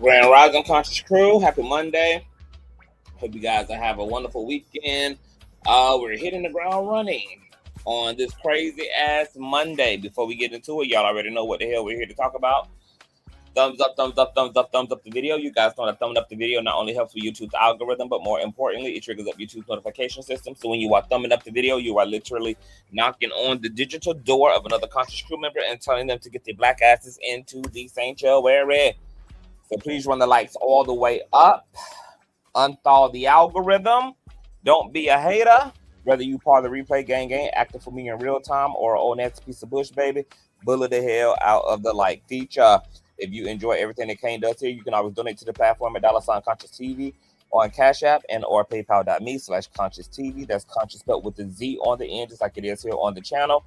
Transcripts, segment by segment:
Grand Rising Conscious Crew, happy Monday. Hope you guys will have a wonderful weekend. We're hitting the ground running on this crazy ass Monday. Before we get into it, y'all already know what the hell we're here to talk about. Thumbs up, thumbs up, thumbs up, thumbs up the video. You guys know that thumbing up the video not only helps with YouTube's algorithm, but more importantly, it triggers up YouTube's notification system. So when you are thumbing up the video, you are literally knocking on the digital door of another Conscious Crew member and telling them to get their black asses into the sanctuary. So please run the lights all the way up. Unthaw the algorithm. Don't be a hater. Whether you part of the replay gang, active for me in real time, or on that piece of bush, baby, bullet the hell out of the like feature. If you enjoy everything that Kane does here, you can always donate to the platform at $ConsciousTV on Cash App and or PayPal.me/ConsciousTV. That's conscious spelled with the Z on the end, just like it is here on the channel.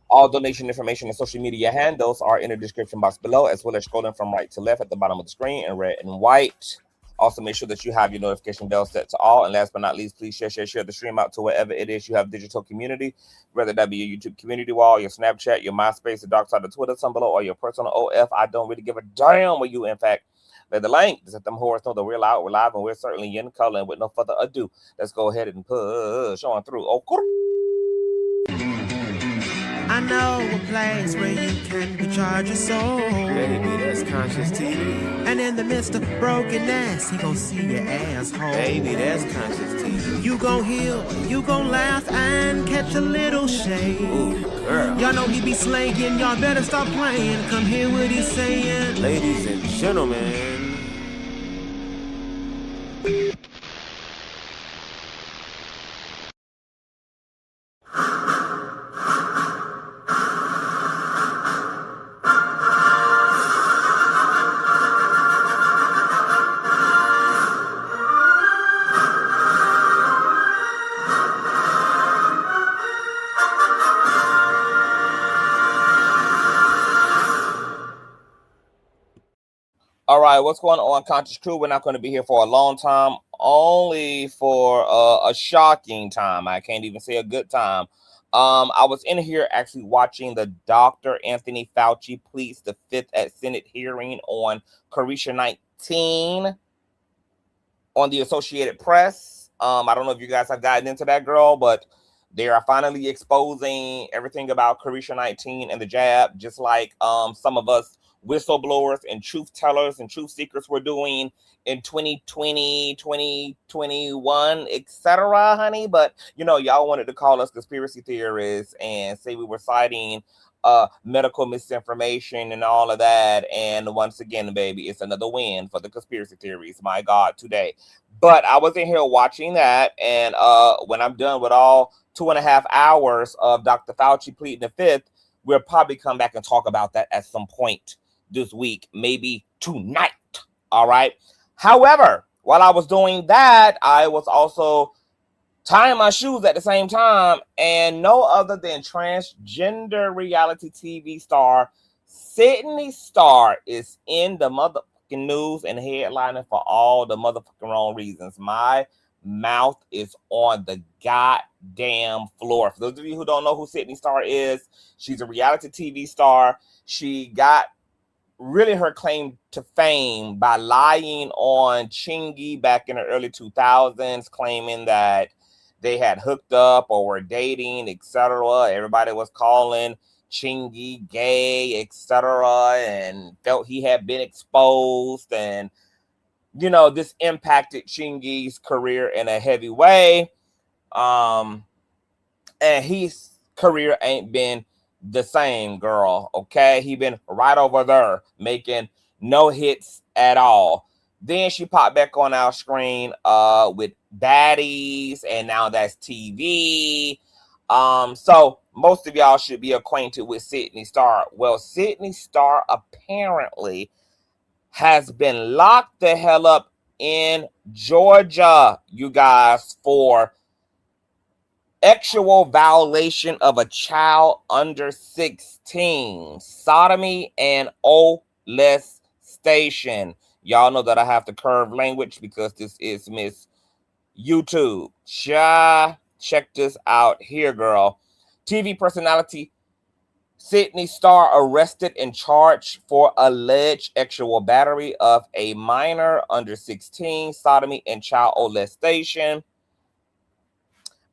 All donation information and social media handles are in the description box below, as well as scrolling from right to left at the bottom of the screen in red and white. Also, make sure that you have your notification bell set to all. And last but not least, please share the stream out to wherever it is you have digital community, whether that be your YouTube community wall, your Snapchat, your MySpace, the dark side of Twitter, some below, or your personal OF. I don't really give a damn where you, in fact. Let the link to let them whores know that we're out, we're live, and we're certainly in color. And with no further ado, let's go ahead and push on through. I know a place where you can recharge your soul. Baby, that's Consciouztv. And in the midst of brokenness, he gon' see your asshole. Baby, that's Consciouztv. You gon' heal, you gon' laugh and catch a little shade. Ooh, girl. Y'all know he be slaying, y'all better stop playing. Come hear what he's saying. Ladies and gentlemen. All right, what's going on, Conscious Crew? We're not going to be here for a long time, only for a shocking time. I can't even say a good time. I was in here actually watching the Dr. Anthony Fauci pleads the fifth at Senate hearing on Carisha 19 on the Associated Press. I don't know if you guys have gotten into that, girl, but they are finally exposing everything about Carisha 19 and the jab, just like some of us whistleblowers and truth tellers and truth seekers were doing in 2020, 2021, etc., honey. But you know, y'all wanted to call us conspiracy theorists and say we were citing medical misinformation and all of that. And once again, baby, it's another win for the conspiracy theories. My God, today. But I was in here watching that, and when I'm done with all 2.5 hours of Dr. Fauci pleading the fifth, we'll probably come back and talk about that at some point this week, maybe tonight. All right. However, while I was doing that, I was also tying my shoes at the same time, and no other than transgender reality TV star Sidney Star is in the motherfucking news and headlining for all the motherfucking wrong reasons. My mouth is on the goddamn floor. For those of you who don't know who Sidney Star is, she's a reality TV star. She got really her claim to fame by lying on Chingy back in the early 2000s, claiming that they had hooked up or were dating, etc. Everybody was calling Chingy gay, etc., and felt he had been exposed. And, you know, this impacted Chingy's career in a heavy way. And his career ain't been the same, girl. Okay, he been right over there making no hits at all. Then she popped back on our screen with Baddies, and now that's TV. So most of y'all should be acquainted with Sidney Star. Well, Sidney Star apparently has been locked the hell up in Georgia, you guys, for actual violation of a child under 16, sodomy, and molestation. Y'all know that I have to curve language because this is Miss YouTube. Check this out here, girl. TV personality Sidney Star arrested and charged for alleged sexual battery of a minor under 16, sodomy, and child molestation.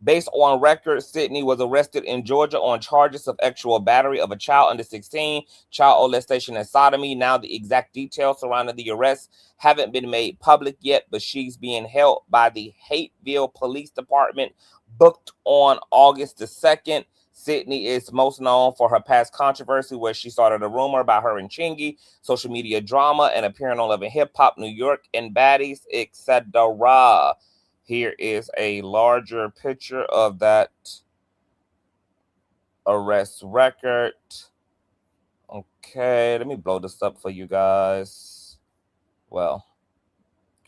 Based on records, Sidney was arrested in Georgia on charges of sexual battery of a child under 16, child molestation, and sodomy. Now, the exact details surrounding the arrest haven't been made public yet, but she's being held by the Hateville Police Department, booked on August the 2nd. Sidney is most known for her past controversy where she started a rumor about her and Chingy, social media drama, and appearing on Love and Hip Hop, New York, and Baddies, etc. Here is a larger picture of that arrest record. Okay, let me blow this up for you guys. Well,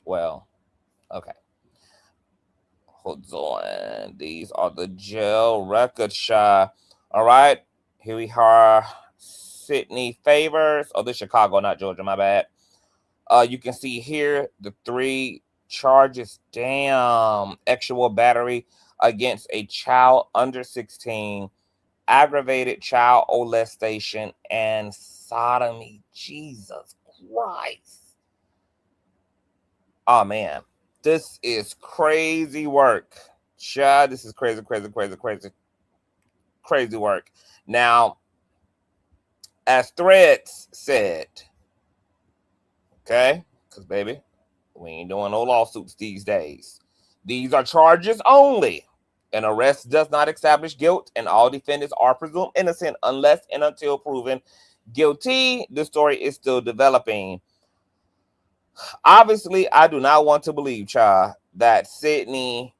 okay. Hold on. These are the jail records, Shy. All right, here we are. Sidney Favors. Oh, this is Chicago, not Georgia, my bad. You can see here the 3 charges. Damn. Sexual battery against a child under 16, aggravated child molestation, and sodomy. Jesus Christ. Oh, man. This is crazy work. Chad, this is crazy work. Now, as Threads said, okay, because, baby, we ain't doing no lawsuits these days. These are charges only. An arrest does not establish guilt, and all defendants are presumed innocent unless and until proven guilty. The story is still developing. Obviously, I do not want to believe, child, that Sidney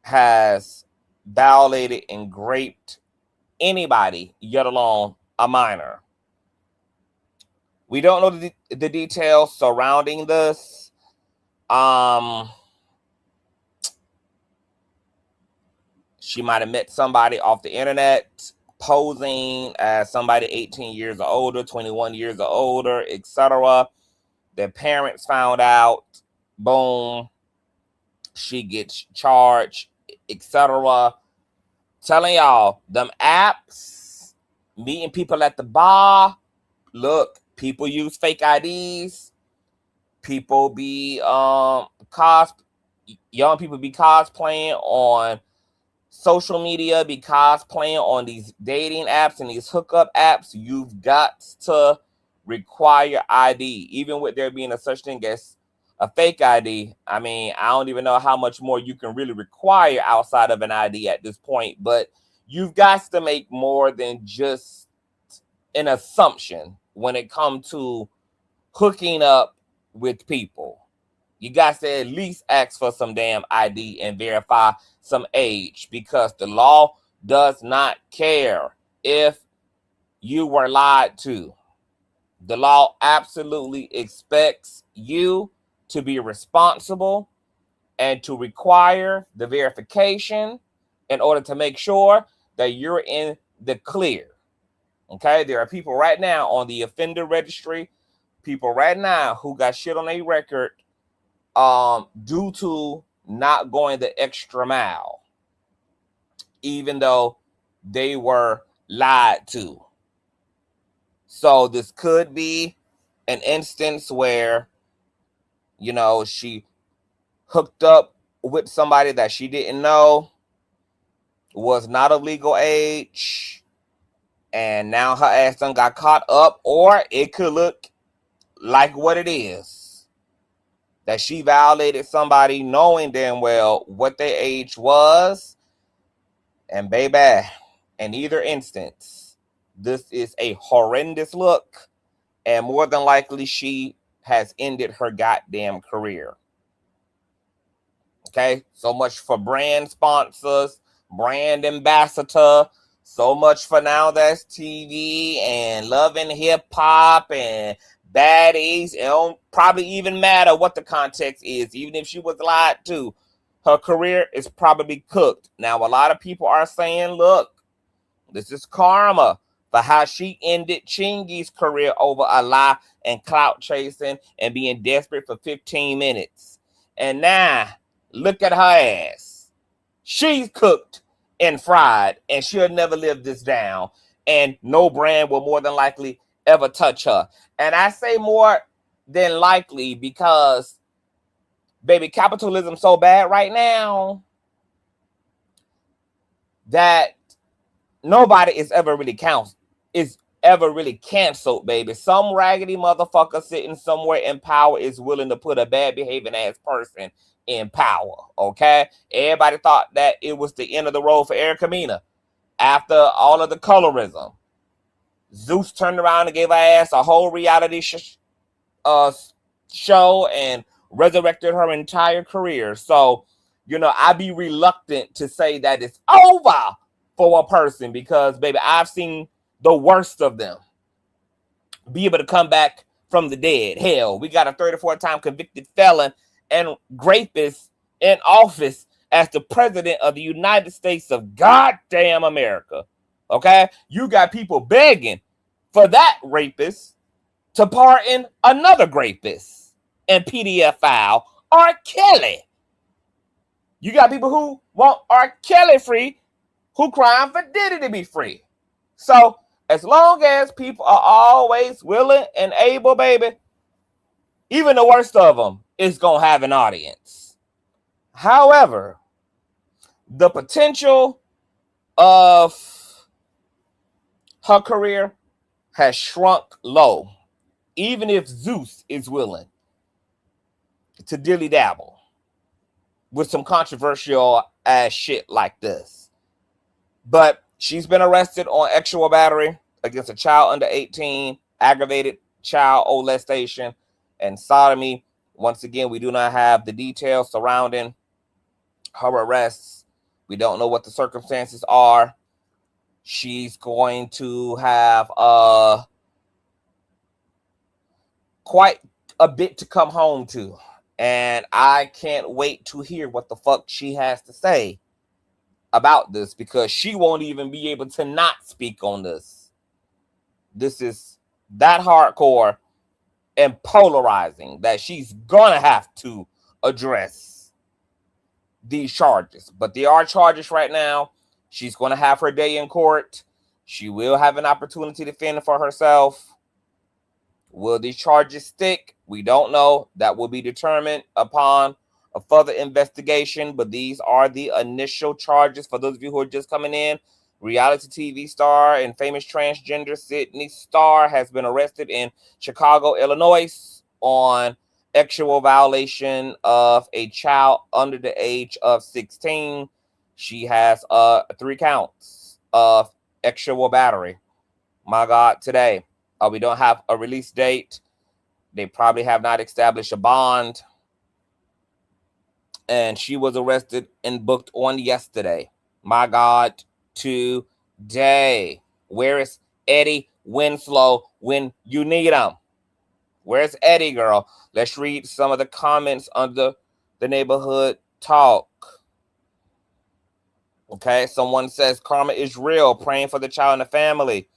has violated and raped anybody, yet alone a minor. We don't know the details surrounding this. She might have met somebody off the internet posing as somebody 18 years or older, 21 years or older, etc. Their parents found out. Boom. She gets charged, etc. Telling y'all, them apps, meeting people at the bar. Look, people use fake IDs. People be young people be cosplaying on social media, be cosplaying on these dating apps and these hookup apps. You've got to require ID, even with there being a such thing as a fake ID. I mean, I don't even know how much more you can really require outside of an ID at this point, but you've got to make more than just an assumption when it comes to hooking up with people. You got to at least ask for some damn ID and verify some age, because the law does not care if you were lied to. The law absolutely expects you to be responsible and to require the verification in order to make sure that you're in the clear. Okay, there are people right now on the offender registry, people right now who got shit on their record due to not going the extra mile, even though they were lied to. So this could be an instance where, you know, she hooked up with somebody that she didn't know, was not of legal age, and now her ass done got caught up. Or it could look like what it is, that she violated somebody knowing damn well what their age was. And baby, in either instance, this is a horrendous look, and more than likely she has ended her goddamn career. Okay, so much for brand sponsors, brand ambassador. So much for Now That's TV and Love and Hip Hop and Baddies. It don't probably even matter what the context is. Even if she was lied to, her career is probably cooked. Now, a lot of people are saying, look, this is karma for how she ended CHINGY'S career over a lie and clout chasing and being desperate for 15 minutes. And now, look at her ass. She's cooked and fried, and she'll never live this down. and no brand will more than likely ever touch her. And I say more than likely because, baby, capitalism's so bad right now that nobody is ever really canceled, baby. Some raggedy motherfucker sitting somewhere in power is willing to put a bad behaving ass person in power. Okay, everybody thought that it was the end of the road for Erica Mena after all of the colorism. Zeus turned around and gave her ass a whole reality show and resurrected her entire career. So, I'd be reluctant to say that it's over for a person because, baby, I've seen the worst of them be able to come back from the dead. Hell, we got a 34-time convicted felon and rapist in office as the president of the United States of goddamn America. Okay? You got people begging for that rapist to pardon another rapist and PDF file R. Kelly. You got people who want R. Kelly free, who crying for Diddy to be free. So, as long as people are always willing and able, baby, even the worst of them is going to have an audience. However, the potential of her career has shrunk low, even if Zeus is willing to dilly-dabble with some controversial ass shit like this. But she's been arrested on sexual battery against a child under 18, aggravated child molestation, and sodomy. Once again, we do not have the details surrounding her arrests. We don't know what the circumstances are. She's going to have quite a bit to come home to. And I can't wait to hear what the fuck she has to say about this, because she won't even be able to not speak on this. This is that hardcore and polarizing that she's gonna have to address these charges. But there are charges right now. She's gonna have her day in court. She will have an opportunity to fend for herself. Will these charges stick? We don't know. That will be determined upon a further investigation, but these are the initial charges. For those of you who are just coming in, reality TV star and famous transgender Sidney Star has been arrested in Chicago, Illinois on sexual violation of a child under the age of 16. She has 3 counts of sexual battery. My God, today. We don't have a release date. They probably have not established a bond. And she was arrested and booked on yesterday. My God, today. Where is Eddie Winslow when you need him? Where's Eddie, girl? Let's read some of the comments under the neighborhood talk. Okay, someone says karma is real, praying for the child and the family.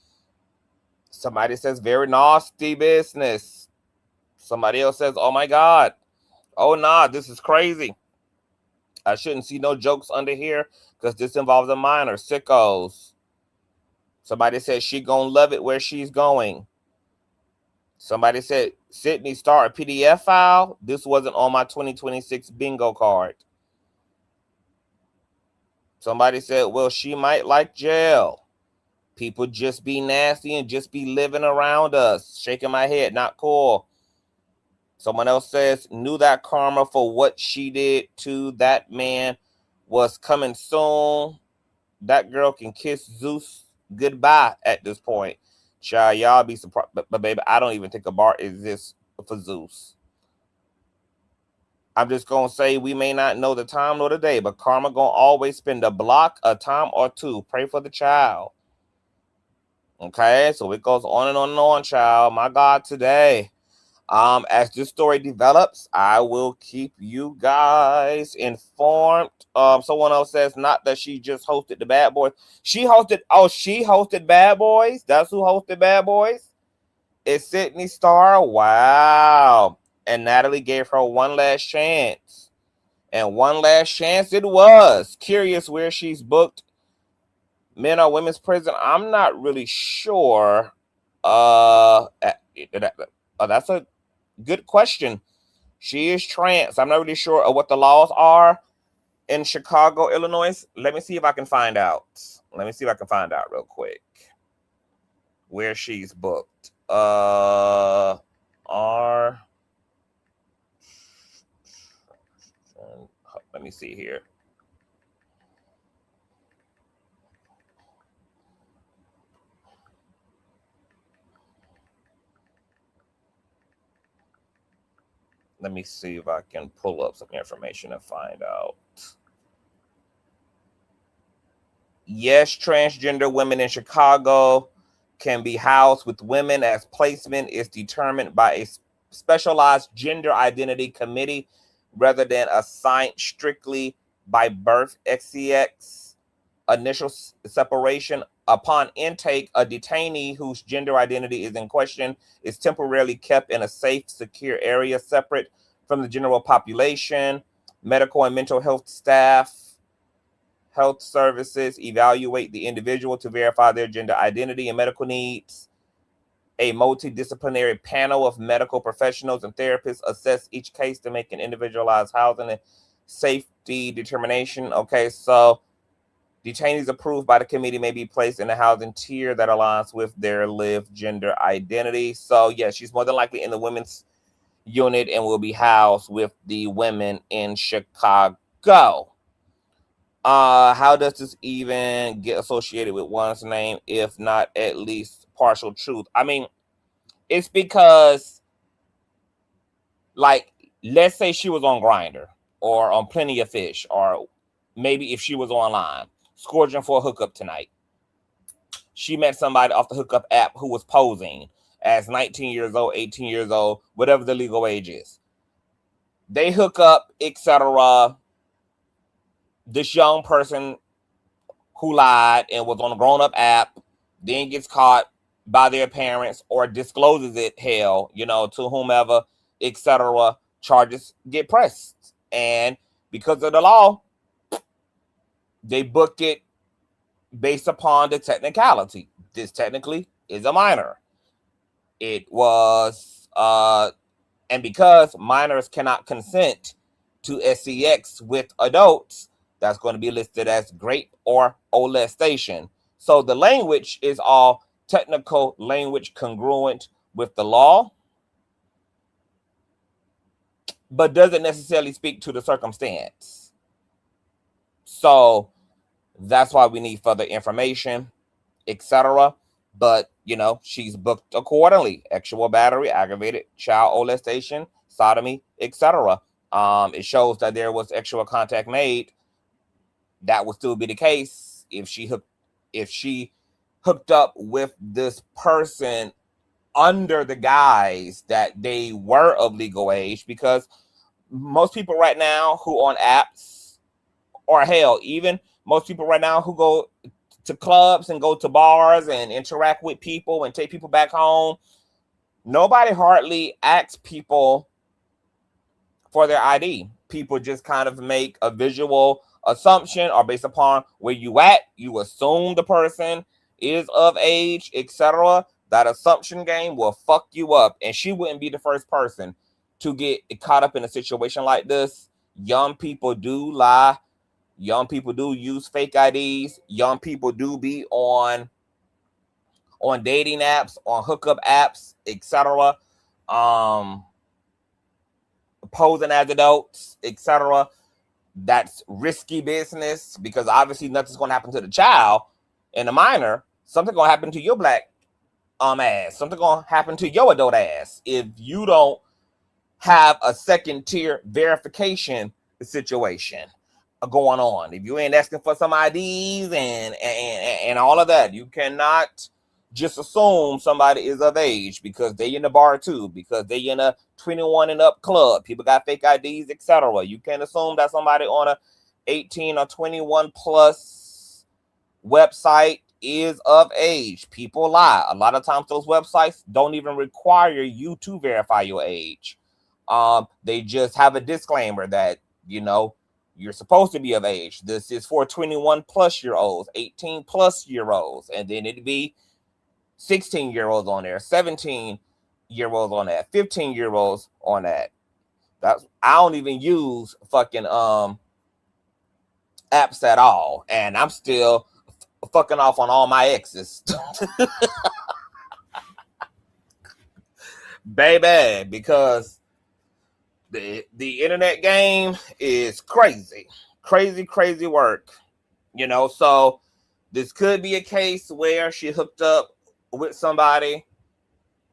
Somebody says very nasty business. Somebody else says, oh my God. Oh nah, this is crazy. I shouldn't see no jokes under here because this involves a minor. Sickos. Somebody said she gonna love it where she's going. Somebody said Sidney Star a PDF file. This wasn't on my 2026 bingo card. Somebody said, well, she might like jail. People just be nasty and just be living around us. Shaking my head, not cool. Someone else says, knew that karma for what she did to that man was coming soon. That girl can kiss Zeus goodbye at this point. Child, y'all be surprised. But baby, I don't even think a bar exists for Zeus. I'm just going to say we may not know the time nor the day, but karma going to always spend a block, a time or two. Pray for the child. Okay, so it goes on and on and on, child. My God, today. As this story develops, I will keep you guys informed. Someone else says not that she just hosted the Bad Boys. She hosted Bad Boys. That's who hosted Bad Boys. It's Sidney Star. Wow. And Natalie gave her one last chance. And one last chance it was. Curious where she's booked Men or women's prison? I'm not really sure. That's a good question. She is trans. I'm not really sure of what the laws are in Chicago, Illinois. Let me see if I can find out. Let me see if I can find out real quick where she's booked. Are let me see here. Let me see if I can pull up some information and find out. Yes, transgender women in Chicago can be housed with women as placement is determined by a specialized gender identity committee rather than assigned strictly by birth. XCX initial separation upon intake, a detainee whose gender identity is in question is temporarily kept in a safe, secure area separate from the general population. Medical and mental health staff, health services evaluate the individual to verify their gender identity and medical needs. A multidisciplinary panel of medical professionals and therapists assess each case to make an individualized housing and safety determination. Okay, so detainees approved by the committee may be placed in a housing tier that aligns with their lived gender identity. So, yeah, she's more than likely in the women's unit and will be housed with the women in Chicago. How does this even get associated with one's name, if not at least partial truth? I mean, it's because, like, let's say she was on Grindr or on Plenty of Fish, or maybe if she was online scourging for a hookup tonight, she met somebody off the hookup app who was posing as 19 years old, 18 years old, whatever the legal age is. They hook up, etc. This young person who lied and was on a grown-up app then gets caught by their parents or discloses it, to whomever, etc. Charges get pressed. And because of the law, they booked it based upon the technicality. This technically is a minor. It was, and because minors cannot consent to SCX with adults, that's going to be listed as grape or molestation. So the language is all technical language congruent with the law, but doesn't necessarily speak to the circumstance. So that's why we need further information, etc. But, she's booked accordingly. Actual battery, aggravated child molestation, sodomy, etc. It shows that there was actual contact made. That would still be the case if she hooked up with this person under the guise that they were of legal age, because most people right now who on apps, or hell, even most people right now who go to clubs and go to bars and interact with people and take people back home, nobody hardly asks people for their ID. People just kind of make a visual assumption, or based upon where you at, you assume the person is of age, etc. That assumption game will fuck you up, and she wouldn't be the first person to get caught up in a situation like this. Young people do lie. Young people do use fake IDs. Young people do be on dating apps, on hookup apps, etc. Posing as adults, etc. That's risky business, because obviously nothing's going to happen to the child and the minor. Something's going to happen to your black ass. Something's going to happen to your adult ass if you don't have a second tier verification situation going on. If you ain't asking for some IDs and all of that, you cannot just assume somebody is of age because they in the bar too, because they in a 21 and up club. People got fake IDs, etc. You can't assume that somebody on a 18 or 21 plus website is of age. People lie. A lot of times those websites don't even require you to verify your age. They just have a disclaimer that, You're supposed to be of age. This is for 21 plus year olds, 18 plus year olds, and then it'd be 16-year-olds on there, 17-year-olds on that, 15-year-olds on that. I don't even use fucking apps at all, and I'm still fucking off on all my exes. Baby, because the internet game is crazy work, you know. So this could be a case where she hooked up with somebody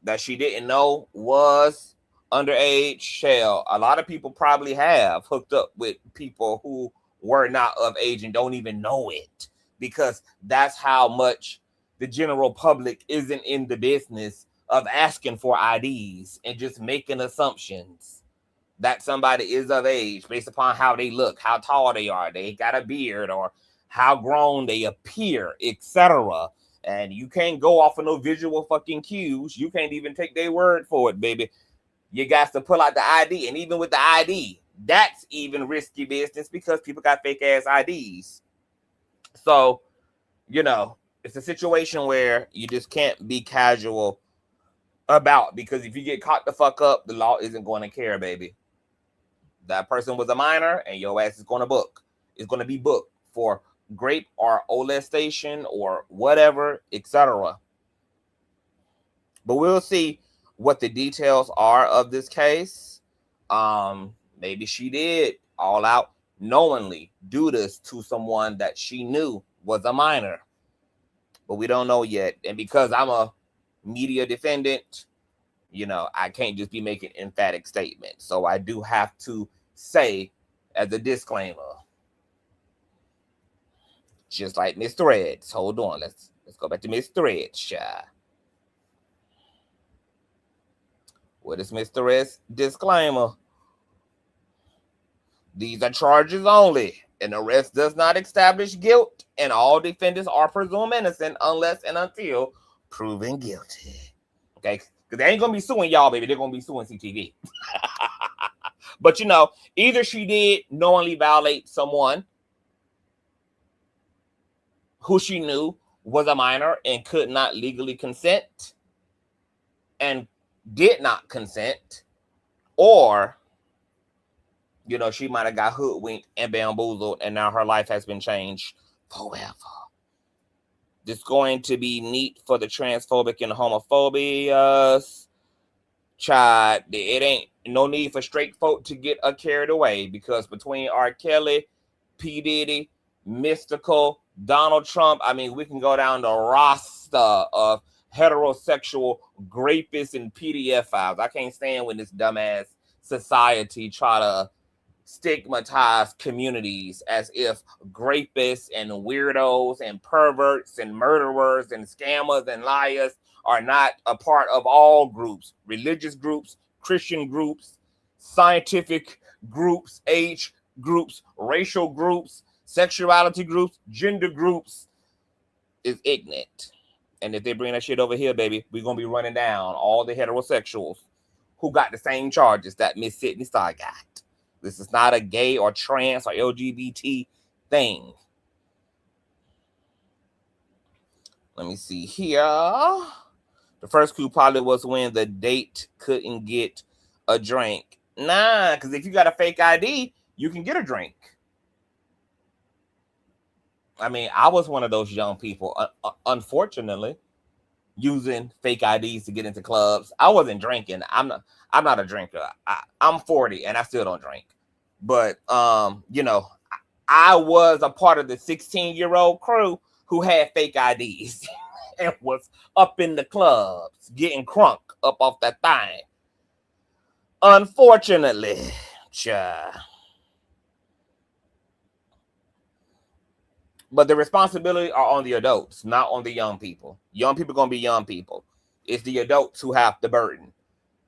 that she didn't know was underage. Hell, a lot of people probably have hooked up with people who were not of age and don't even know it, because that's how much the general public isn't in the business of asking for IDs and just making assumptions that somebody is of age based upon how they look, how tall they are, they got a beard, or how grown they appear, etc. And you can't go off of no visual fucking cues. You can't even take their word for it, baby. You got to pull out the ID. And even with the ID, that's even risky business because people got fake ass IDs. So, you know, it's a situation where you just can't be casual about, because if you get caught the fuck up, the law isn't going to care, baby. That person was a minor and your ass is going to book. It's going to be booked for grape or molestation or whatever, etc. But we'll see what the details are of this case. Maybe she did all out knowingly do this to someone that she knew was a minor, but we don't know yet. And because I'm a media defendant, you know, I can't just be making emphatic statements. So I do have to say as a disclaimer, just like Miss Threads. Hold on, let's go back to Miss Threads, child. What is Miss Threads' disclaimer? These are charges only. An arrest does not establish guilt, and all defendants are presumed innocent unless and until proven guilty. Okay? Because they ain't going to be suing y'all, baby. They're going to be suing CTV. But, you know, either she did knowingly violate someone who she knew was a minor and could not legally consent and did not consent, or, you know, she might have got hoodwinked and bamboozled and now her life has been changed forever. This is going to be neat for the transphobic and homophobic. Child, it ain't no need for straight folk to get carried away, because between R. Kelly, P. Diddy, Mystical, Donald Trump, I mean, we can go down the roster of heterosexual rapists and PDF files. I can't stand when this dumbass society try to stigmatize communities as if rapists and weirdos and perverts and murderers and scammers and liars are not a part of all groups: religious groups, Christian groups, scientific groups, age groups, racial groups, sexuality groups, gender groups. Is ignorant. And if they bring that shit over here, baby, we're going to be running down all the heterosexuals who got the same charges that Miss Sidney Star got. This is not a gay or trans or LGBT thing. Let me see here. The first clue probably was when the date couldn't get a drink. Nah, because if you got a fake ID, you can get a drink. I mean, I was one of those young people, unfortunately, using fake IDs to get into clubs. I wasn't drinking. I'm not a drinker. I'm 40 and I still don't drink. But you know, I was a part of the 16-year-old crew who had fake IDs and was up in the clubs getting crunk up off that thing. Unfortunately, child. But the responsibility are on the adults, not on the young people. Young people going to be young people. It's the adults who have the burden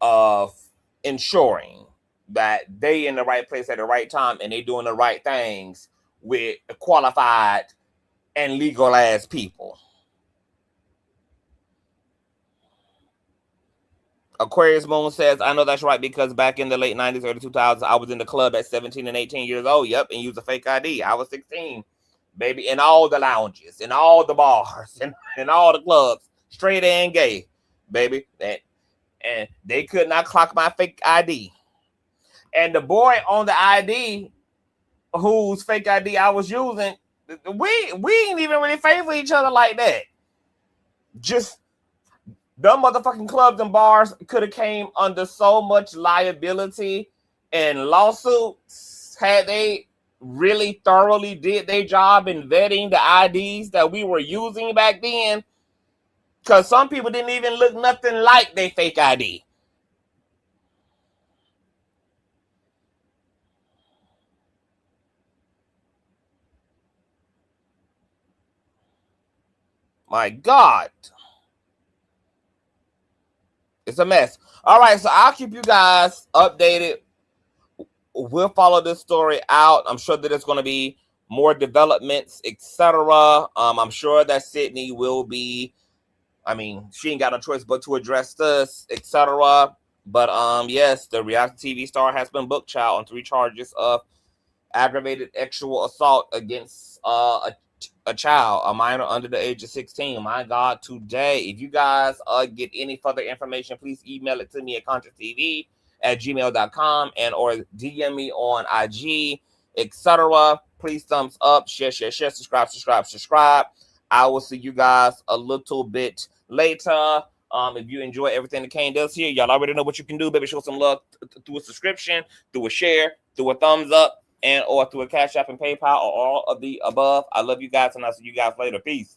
of ensuring that they in the right place at the right time and they doing the right things with qualified and legal ass people. Aquarius Moon says, I know that's right because back in the late 90s, early 2000s, I was in the club at 17 and 18 years old. Yep, and used a fake ID. I was 16, baby, in all the lounges, in all the bars, in all the clubs, straight and gay, baby. And they could not clock my fake ID. And the boy on the ID, whose fake ID I was using, we ain't even really favor each other like that. Just them motherfucking clubs and bars could have came under so much liability and lawsuits had they really thoroughly did their job in vetting the IDs that we were using back then. Because some people didn't even look nothing like their fake ID. My God. It's a mess. All right, so I'll keep you guys updated. We'll follow this story out. I'm sure that there's going to be more developments, etc. I'm sure that Sidney will be, I mean, she ain't got no choice but to address this, etc. But yes, the reality TV star has been booked, child, on 3 charges of aggravated sexual assault against a child, a minor under the age of 16. My God, today, if you guys get any further information, please email it to me at consciouztv@gmail.com and or DM me on IG, etc. Please thumbs up, share, subscribe. I will see you guys a little bit later. If you enjoy everything that Kane does here, y'all already know what you can do. Baby, show some love through a subscription, through a share, through a thumbs up, and or through a Cash App and PayPal, or all of the above. I love you guys, and I'll see you guys later. Peace.